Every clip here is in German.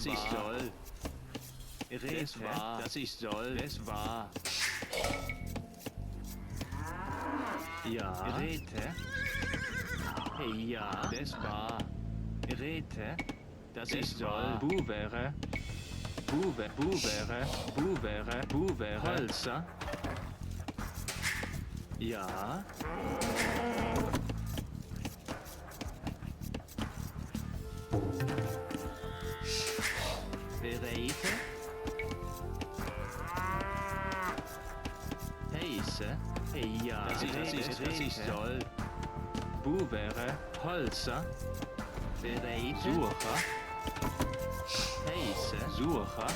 das ich soll. Rete, das ich soll. Es war. Ja. Rete. Ja. Das war. Rete, das ich soll. Buvere. Buvere. Holzer. Ja. Bereite. Heise. Ja. Das ich soll. Buvere. Holzer. Bereite. Sucher. Heise. Sucher.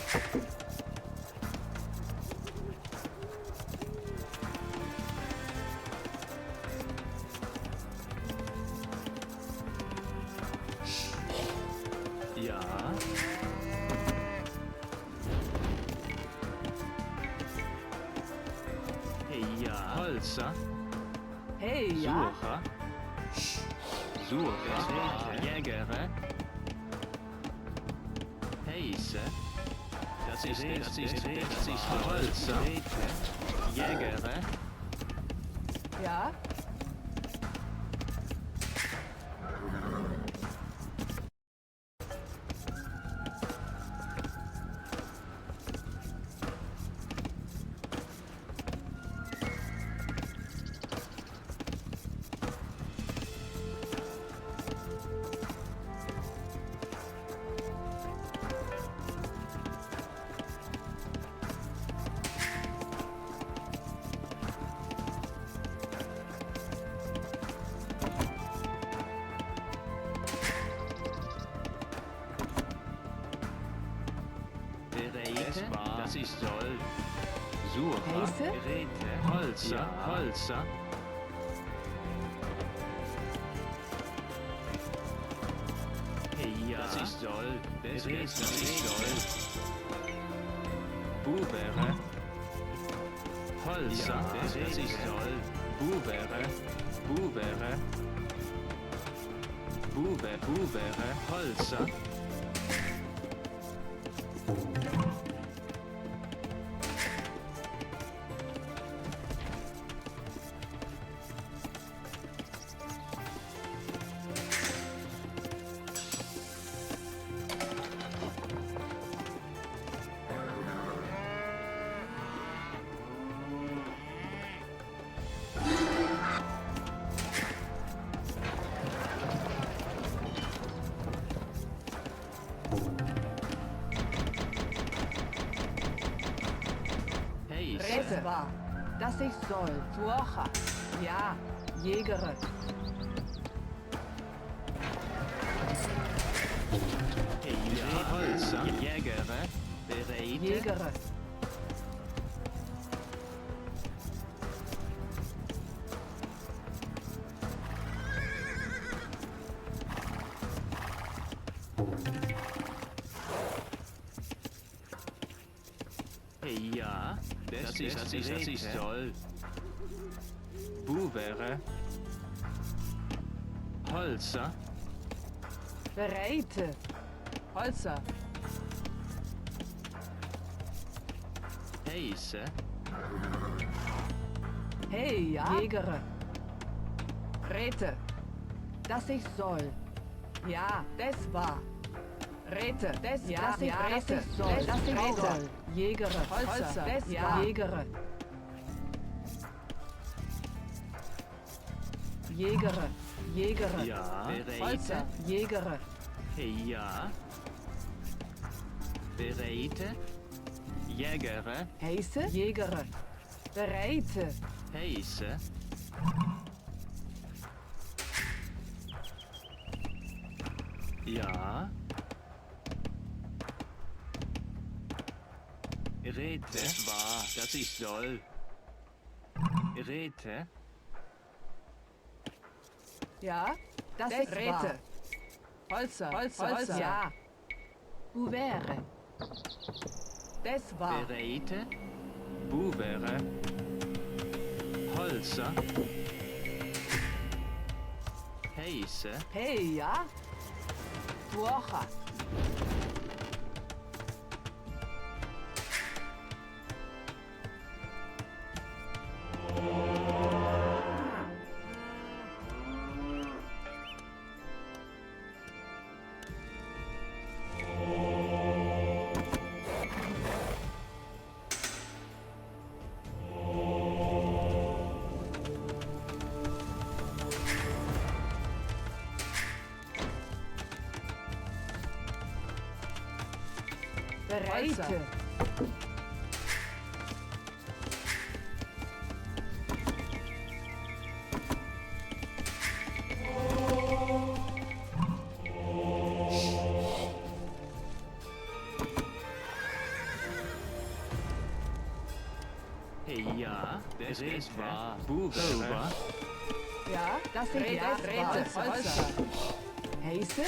Ja. Ja. Holzer. Hey, ja. Sucher. Jägere. Heise. Das ist Holzer. Jägere. Ja. Das ich soll. Sucher. Rete. Holzer. Holzer. Ja. Das ich soll. Das ich soll. Buvere. Holzer. Das ich soll. Buvere. Holzer. Rete war, dass ich soll. Sucher. Ja. Jägere. Ja. Holzer. Jägere. Bereite. Jägere. Ja, das ich soll. Buvere. Holzer. Bereite. Holzer. Heise. Hey, ja. Jägere. Rete. Dass ich soll. Ja, das war. Rete. Das ja, dass ich rete. Soll. Dass ich soll. Jägere. Holzer. Das ja. Jägere. Jägere. Jägere. Ja. Holzer. Jägere. Ja. Bereite. Jägere. Heise. Jägere. Bereite. Heise. Ja. Rete. Das war, dass ich soll. Rete. Ja. Das ist Rete. Holzer. Holzer. Ja. Buvere. Das war. Bereite. Buvere. Holzer. Heise. Hey, ja. Sucher. Räte. Ja, das ist wahr. Buber. Ja, das sind Räte. Holzer. Heiße?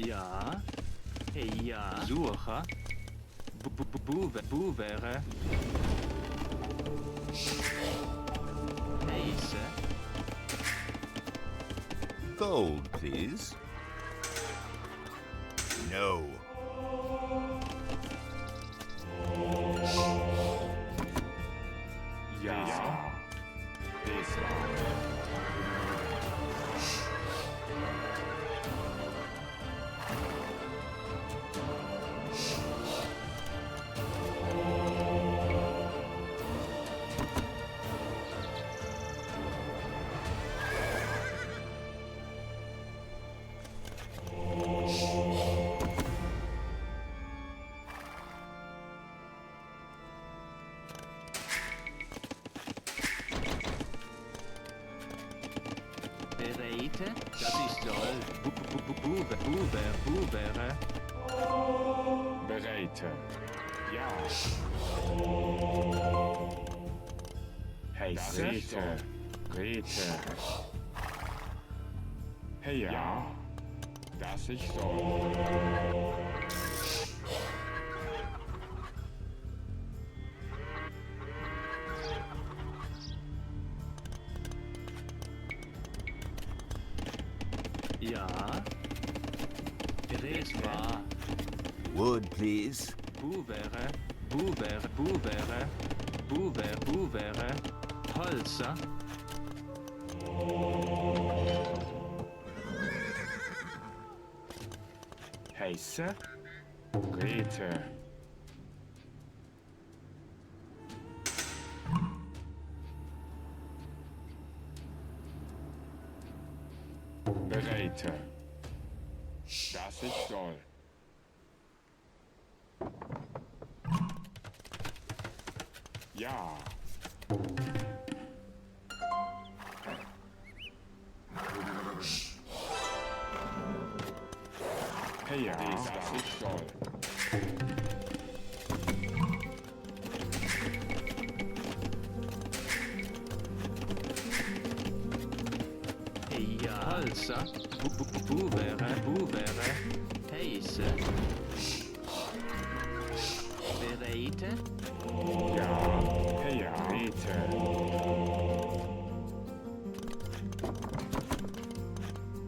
Ja. Ja. Suche. Buvere. Heiße. Gold, please. No. Ja. Bereite, das ist soll. Buvere. Bereite. Ja. Heiße. Rete. Hey, ja. Das ich soll. Ja. Das war. Wood, please. Buvere. Holzer. Heiße. Rete. Bereite. Das ich soll. Ja. Hey, ja. Das ich soll. Ja. Holzer. Buvere. Heiße. Bereite. Ja. Hey, ja. Rete.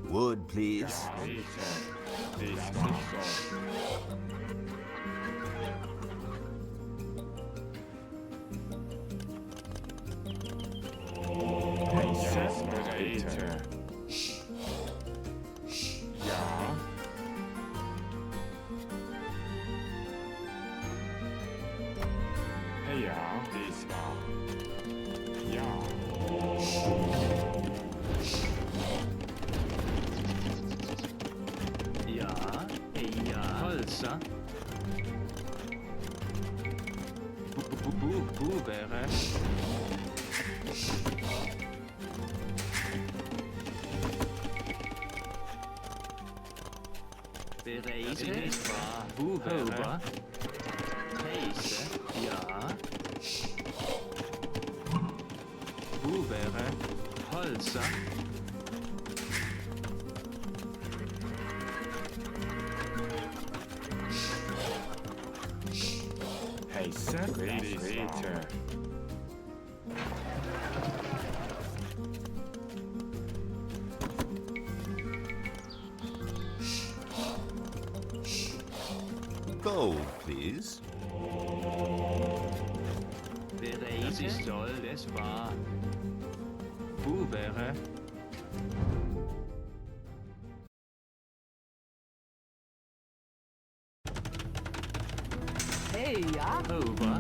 Wood, please. Rete. Das ich soll. Heiße. Bereite. Ja. Hey, ja. Das war. Ja. Ja. Holzer. Buvere. Bereite. Buvere. Heiße. Ja. Buvere. Holzer. Heiße Rede. Gold, please. Das ist toll, das war. Wo wäre? Hey, ja? Over.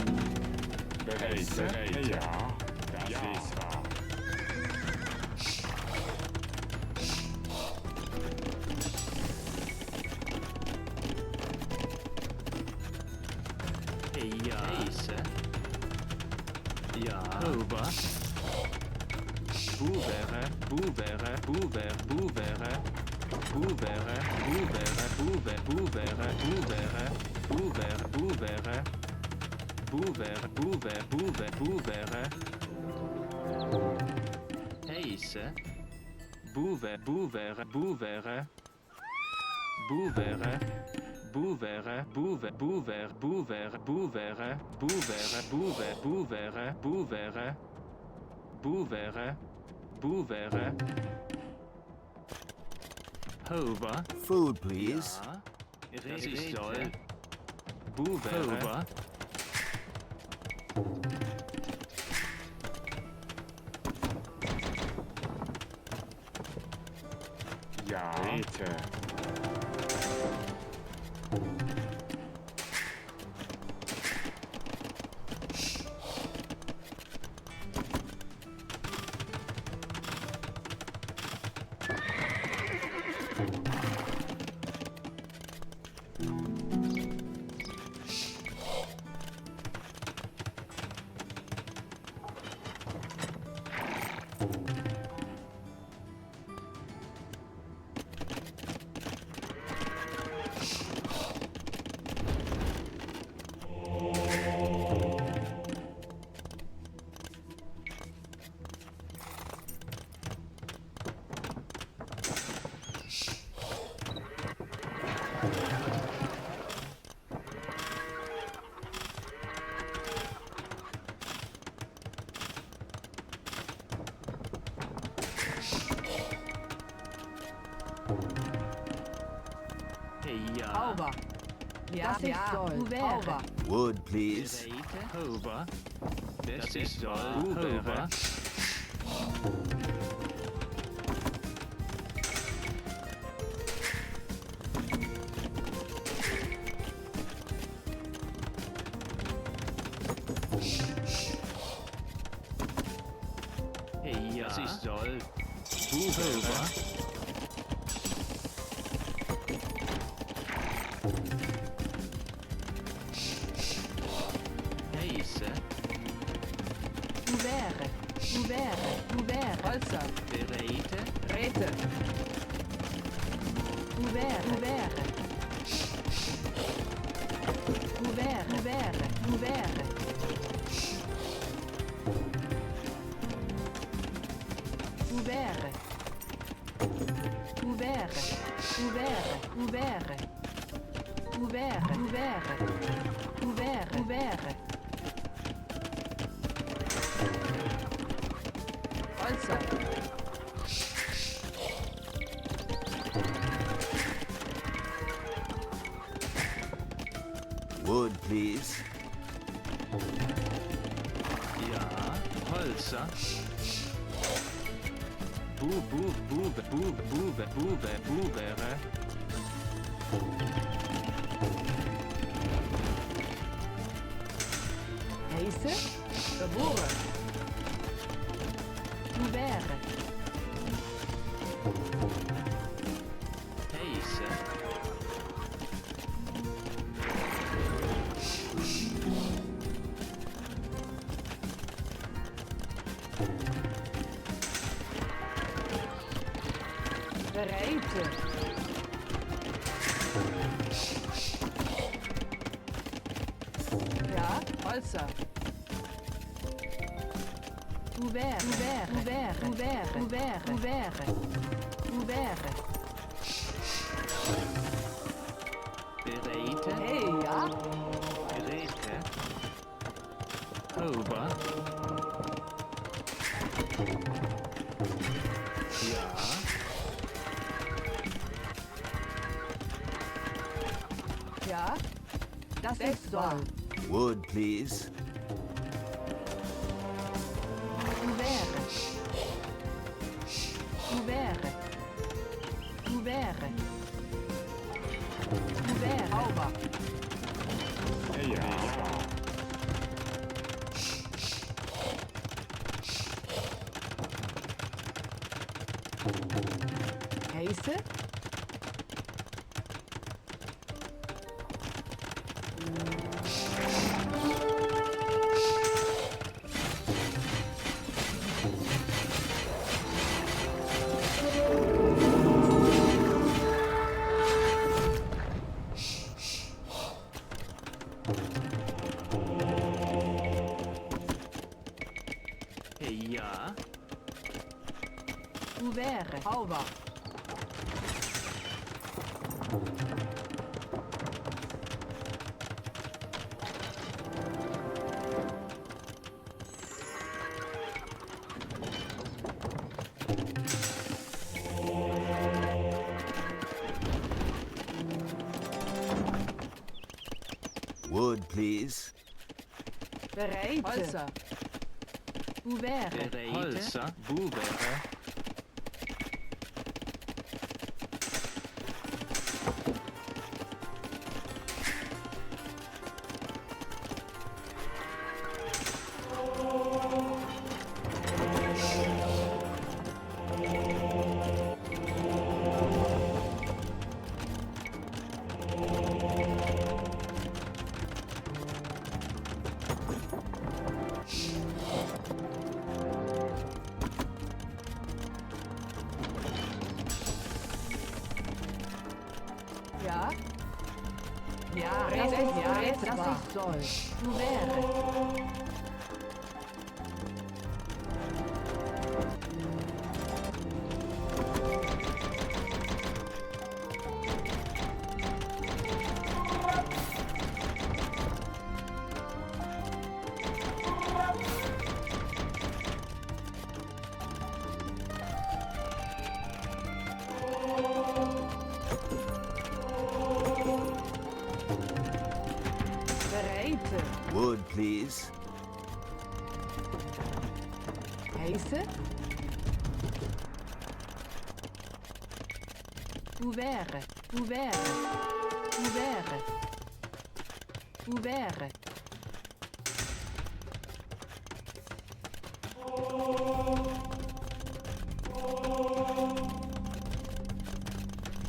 Heiße, ja, das ist wahr. Ja. Heiße. Ja. Over. Wo wäre? Wo wäre? Wo wäre? Wo wäre? Wo wäre? Wo wäre? Wo wäre? Wo wäre? Wo wäre? Wo wäre? Wo wäre? Wo wäre? Wo wäre? Wo wäre? Wo wäre? Heiße. Wo wäre? Wo wäre? Wo wäre? Wo wäre? Wo wäre? Wo wäre? Wo wäre? Wo wäre? Wo wäre? Wo wäre? Wo wäre? Wo wäre? Wo wäre? Wo wäre? Wo wäre? Hover. Food, please. Ja. Das ist toll. Wo wäre? Hover. Ja. Rede. Ja. Over. Ja, das ist soll. Wo wäre? Over. Wood, please. Hover. Das ist toll. Wo wäre? Ja. Das ist toll. Wo wäre? Heiße. Wo wäre? Wo wäre? Wo wäre? Holzer. Bereite. Räte. Wo wäre? Wo wäre? Wo wäre? Wo wäre? Wo wäre? Wo wäre? Wo wäre? Wo wäre? Wo wäre? Wo wäre? Wo wäre? Wo wäre? Wo wäre? Holzer. Wood, please. Ja. Holzer. Wo wäre? Heiße? Geboren. Wo wäre? Heiße. Bereite. Ja, Holzer. Wo wäre? Wo wäre? Wo wäre? Wo wäre? Wo wäre? Wo wäre? Wo wäre? Bereite. Hey, ja? Geräte. Over. Ja. Ja, das ist wahr. Wood, please. Ouvert. Ouvert. Ouvert. Ouvert. Sauber. Ja. Heiße? Ja. Ouvert. Sauber. Wood, please. Bereit. Holzer. Ouvert. Bereite. Holzer. Bubere. Ja. Ja, das ist ja, das ich soll. Ouvert. Bereite. Wood, please. Heiße? Ouvert. Ouvert. Ouvert. Ouvert.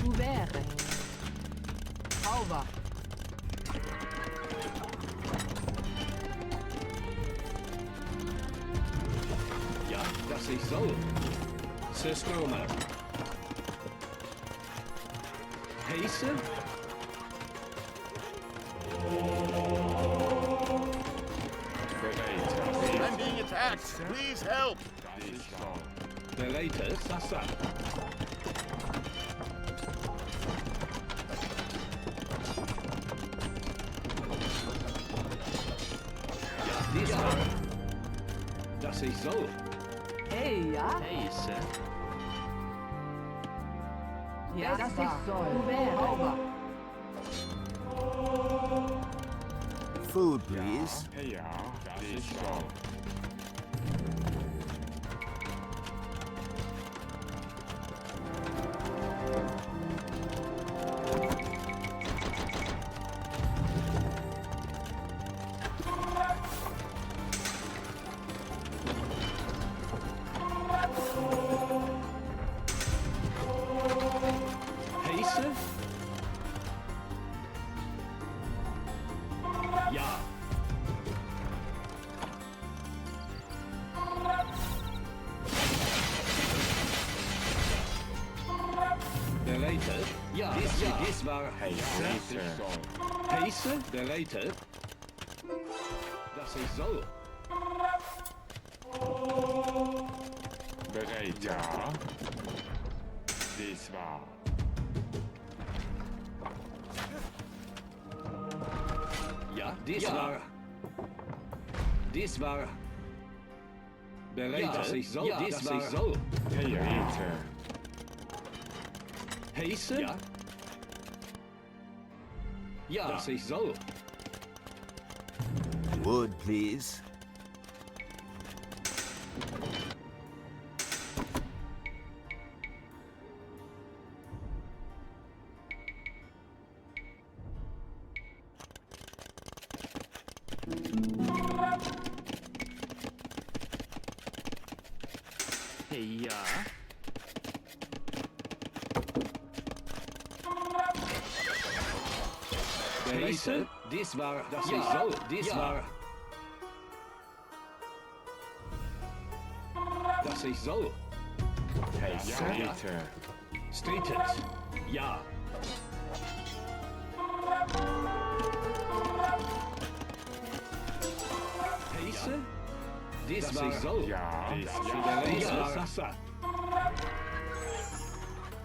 Ouvert. Sauber. Ja, das ich soll. Systeme. Heiße? Bereit. I'm being attacked. Please help. Das ich soll. Bereite. Sasa. Ja, diesmal. Das ich soll. Hey, ja? Heiße. Ja, das ich soll. Ouvert. Sauber. Food, please. Ja, das ich soll. Heiße? Ja. Bereite? Ja, dies war heiße. Das ich soll. Heiße? Bereite? Das ich soll. Bereit. Ja. Dies war. Ja, dies war. dies war bereit, Ja, dass ich soll, ja, dies dass war ich soll. Theater. heiße, Ja. Ja. dass ich soll. Wood, please. Ja. Heiße, dies war, dass Ja. ich soll, dies Ja. war, dass ich soll. Theater. Streetens, ja. Heiße, dies war, soll. Ja. bereit, Ja. Sassa.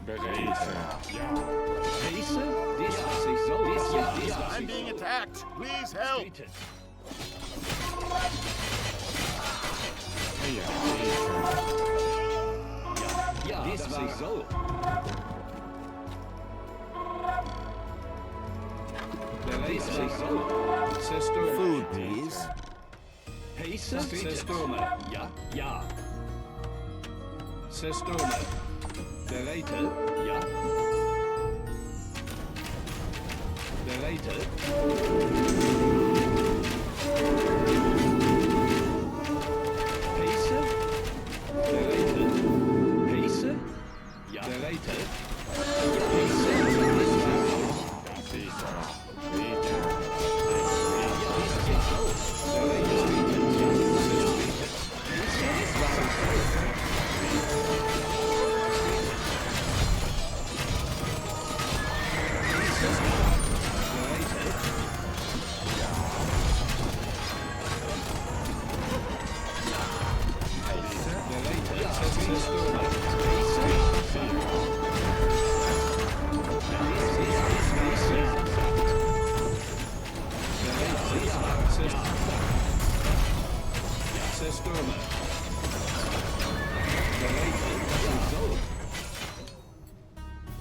Bereit. Ja. Heiße, dies, dass ich soll, dies, ja, dies, was I'm ich being soll. attacked. Please help. Streetens, Ja. dies, was ich soll. Bereit, was ich soll. Sister, Food, please. heiße, Sister, Ja. ja. Sister, bereit, Ja. bereit. Heiße, bereit. Heiße, Ja. bereit.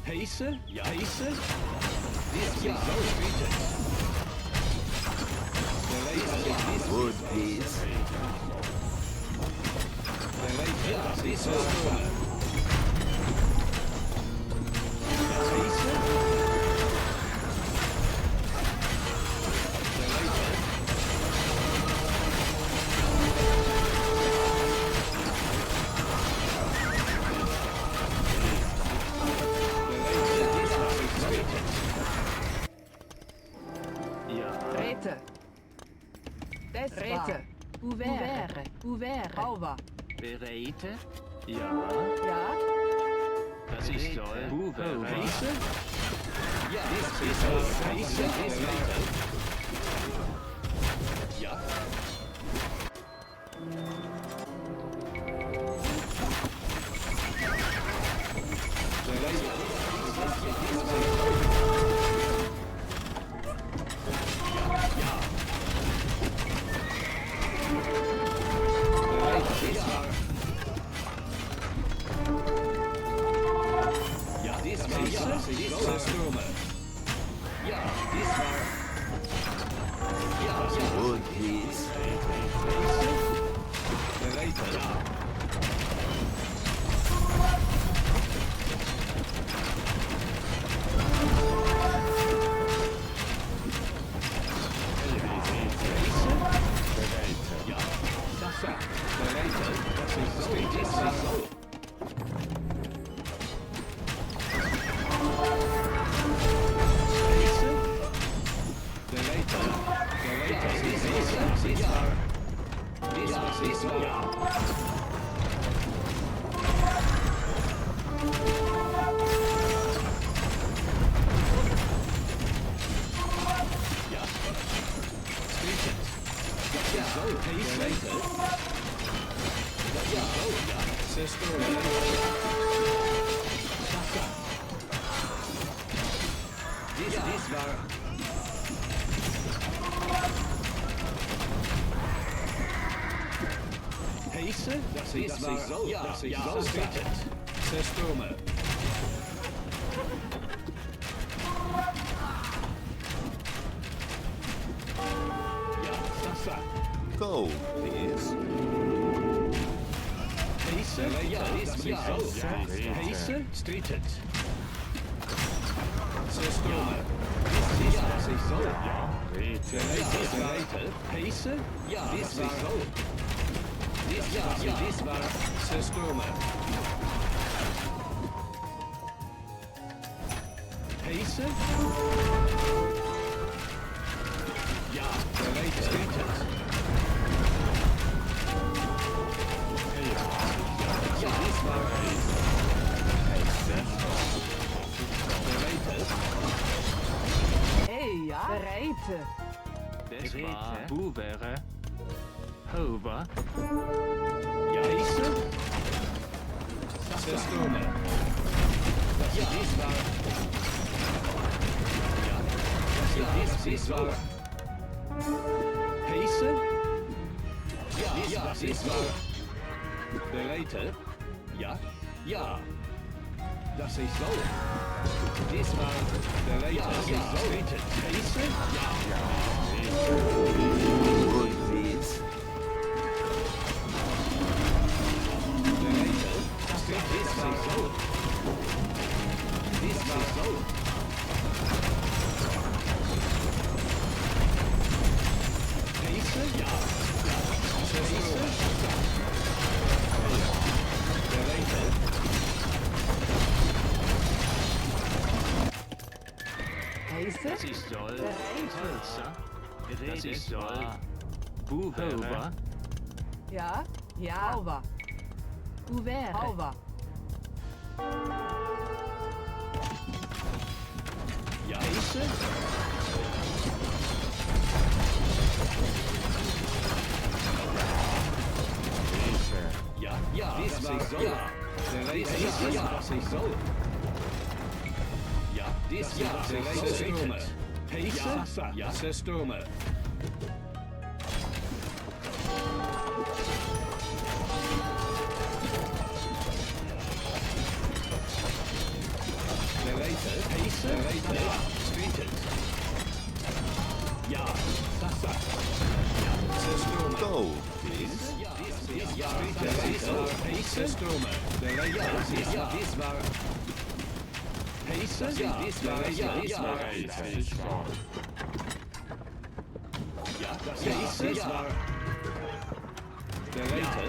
Heiße, Ja. heiße, Ja. Wood, please. Ja. Räte. Des Räte. Ouvert. Ouvert. Over. Bereite. Ja. Ja. Dass ich soll. Bube. Heiße, Ja. heiße, Ja. Wood, please. Dies war Heiße, dass ich soll. Ja, dass ich soll. Zerstürme. Ja, Sasa. Go, please. Heiße, ja, dass ich soll. Heiße, streetet. Zerstürme. Ja, dass ich soll. Geräte. Heiße, ja, dass ich soll. Dies war Zerstürme. Heiße? Ja, Geräte. Streetet. Ja, dies war Geräte. Hey, ja. Bereite. Das war Bubere. Hover. Ja, Heiße? Zerstürme. Ja, dies war... Ja, dies war... Heiße? Ja, dies war... Bereite? Ja, ja. Dass ich soll. Dies war... Bereite, ja, dass ich soll. Heiße? Ja. Wood, please. Bereite? Dies war so. Dies war so. Heiße? Ja. Heiße? Bereite? Heiße? Das ist soll. Holzer. Das ist soll. Bubere. Ja. Ja. Over. Uvere. Over. Ja, Heiße? Ja, ja, dies war so. Ja. Bereite? Ja, dass ich soll. Ja, dies ja, Zerstürme. Heiße? Ja, Zerstürme. Bereite? Heiße? Bereite? Streetet. Ja, Sasa. Ja, Zerstürme. Go, please. Ja, dies war Heiße? Zerstürme. Bereite? Ja, dies war... Heiße? Ja, dies war... Ja, dies war... Ja, das Heiße? Dies war... Bereite?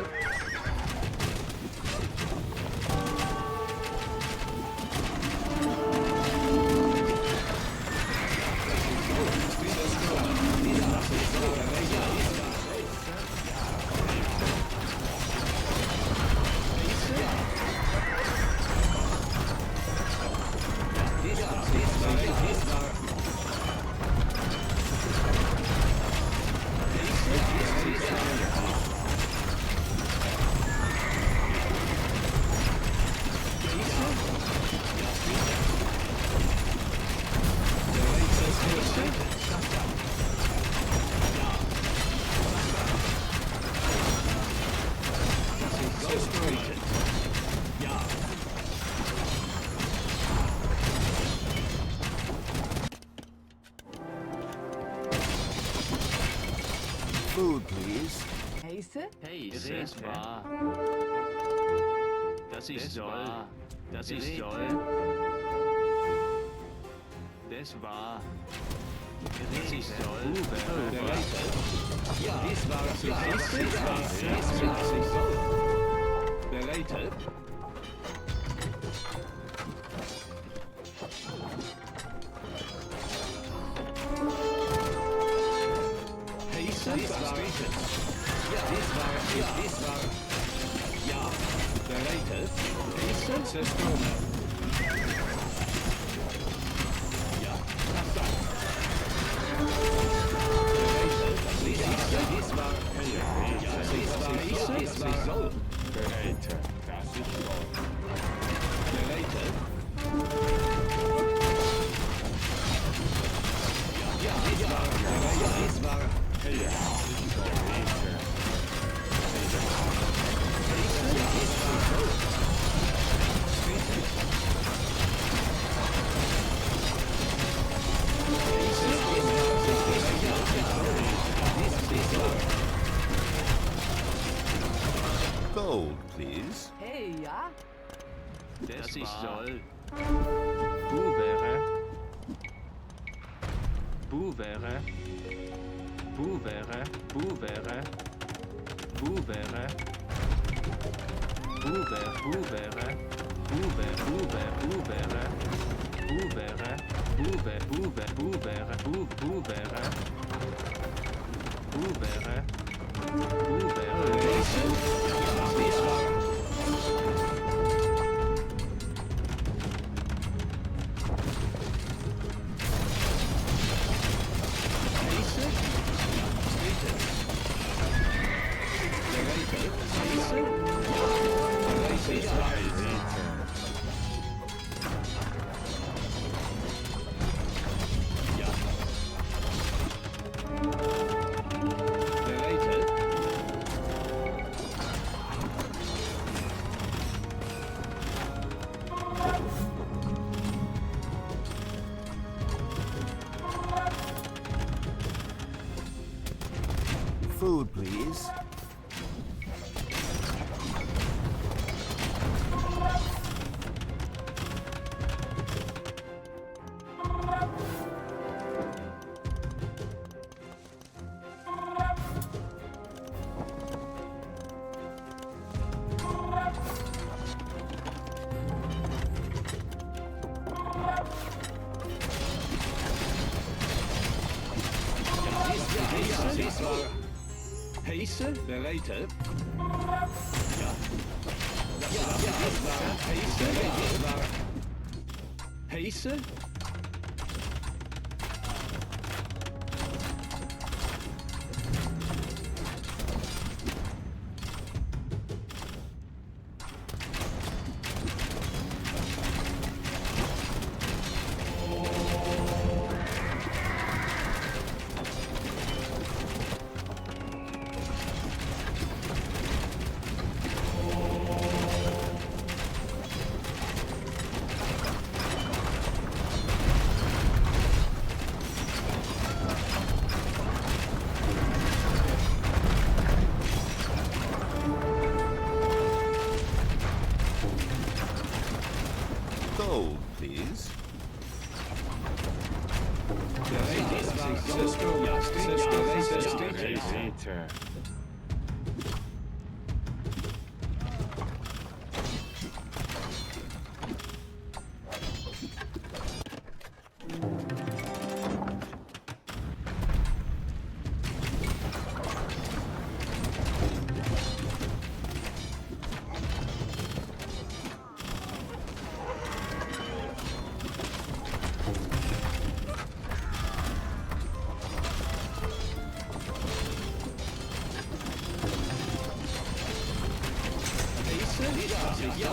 Food, please. Heiße? Hey, das war. Das ist soll. Das ist soll. Das war. Das ist soll. Bubere. Ja, dies war... Ja, dies war... Bereite? Heiße? Dies war... Ja, dies war... Ja, dies war... Ja, bereite? Heiße? Zerstürme. Ja, Sasa. Bereite? Dies war... Ja, dies war... Dies war... Bereite, dass ich soll. Bereite? Ja, dies war... Ja, dies war... Hey, ich soll. Gold, please. Hey, ja? Das ich soll. Buvere. Buvere. Buvere. Buvere. Buvere. Buvere. Buvere. Buvere. Buvere. Buvere. Buvere. Buvere. Buvere. Buvere. Buvere. Buvere. Food, please. Heese, bereite. Ja. Heese, Heese. Gold, please. Bereite.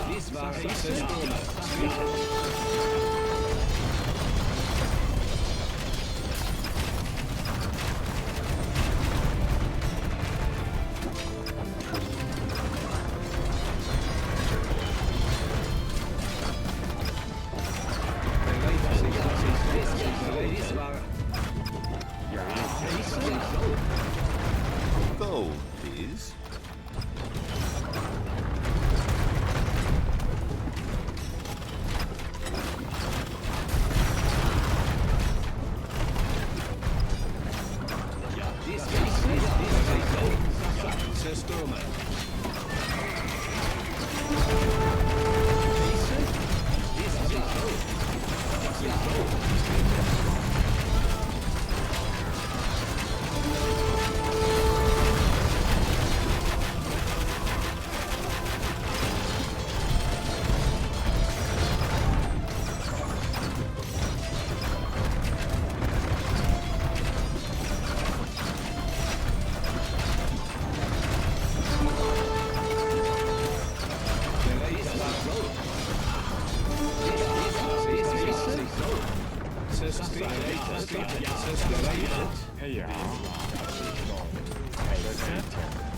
Dies war Heese. Gold, please. Ja. Bereite.